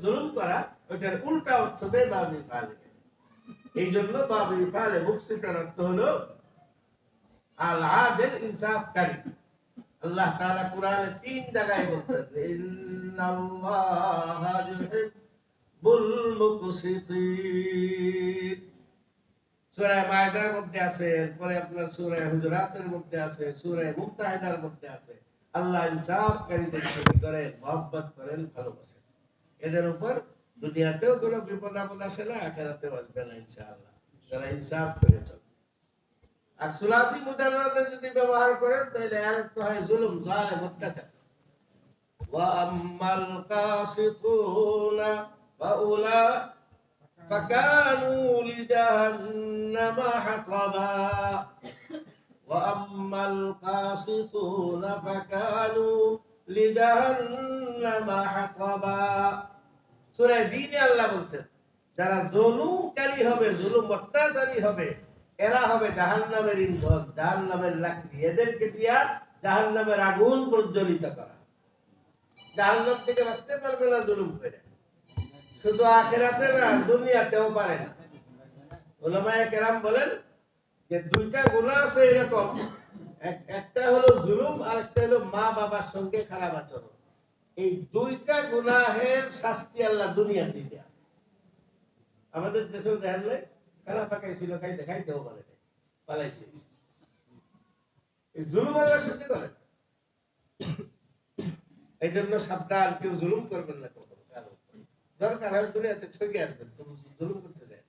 জুলুম করা ওইটার উল্টা অর্থ দেয় বাবি ফালে। এই জন্য বাবি ফালে মুফসিতার অর্থ হলো আল আদিল ইনসাফকারী। আল্লাহ তাআলা কোরআনে 3 জায়গায় বলছেন ইন্নাল্লাহা ইউহিব্বুল মুকসিতিন। সূরা মায়েদার মধ্যে আছে, এরপরে আপনার সূরা হুজুরাতের মধ্যে আছে, সূরা মুত্তাহিদার মধ্যে আছে। আল্লাহ ইনসাফকারীদের সাথে করেন, মহব্বত করেন, ভালোবাসেন। এদের উপর দুনিয়াতেও কোনো বিপদ আপদ আসে না, আখিরাতেও আসবে না ইনশাআল্লাহ, যারা ইনসাফ করে চলে। আর সুলাসি মুদাররাতে যদি ব্যবহার করেন তাহলে এর অর্থ হয় জুলুম, জালেম, অত্যাচার। ওয়া আম্মাল কাসিতুনা ফাউলা ফাকানু লিজাহান্নামা হাতাবা। ওয়া আম্মাল কাসিতুনা ফাকানু লিজাহান্নামা হাতাবা। সূরা জিনে আল্লাহ বলছেন যারা জুলুমকারী হবে, জুলুম অত্যাচারী হবে, এরা হবে জাহান্নামের ইন্ধন, জাহান্নামের লাকড়ি। এদেরকে দিয়া জাহান্নামের আগুন প্রজ্বলিত করা। জাহান্নাম থেকে বাঁচতে পারবে না জুলুম করে, শুধু আখিরাতে না, দুনিয়াতেও পারে না। উলামায়ে কেরাম বলেন যে দুইটা গুনাহ আছে এরকম, একটা হলো জুলুম আর একটা হলো মা বাবার সঙ্গে খারাপ আচরণ। এই দুইটা গুনাহের শাস্তি আল্লাহ দুনিয়াতে দেয়। আমাদের দেশেও দেখেন নাই, খানা পাকাইছিল, খাইতেও পারে না, পালাইছে। জুলুম আল্লাহ সহ্য করে না। এই জন্য সাবধান, কেউ জুলুম করবেন না কখনো। দরকার হয় দুনিয়াতে ঠকে আসবেন, জুলুম করতে দেয়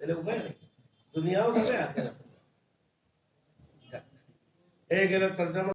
তাহলে উপায় নেই, দুনিয়াও যাবে আখিরাতেও যাবে। এই গেল তরজমা।